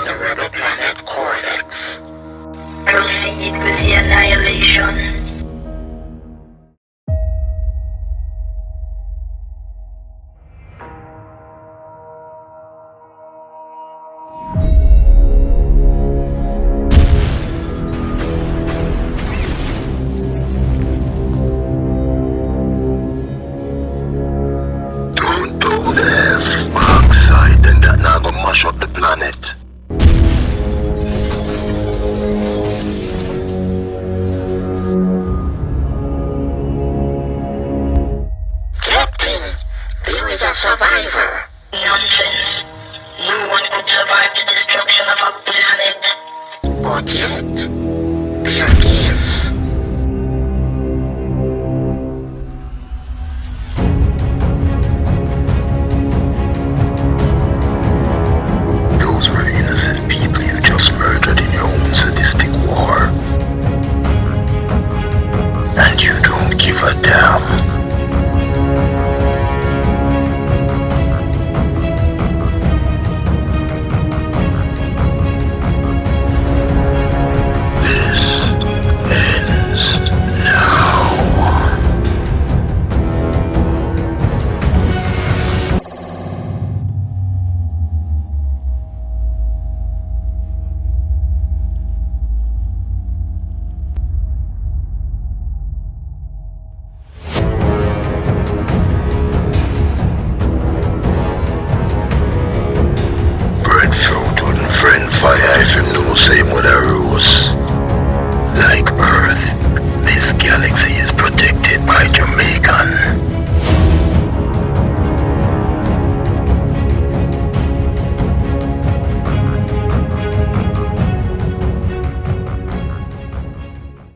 the rebel planet Cortex. Proceed with the annihilation. Don't do this. Backside, and that now gonna mash up the planet. Captain, there is a survivor. Nonsense. No one could survive the destruction of a planet. But yet, they are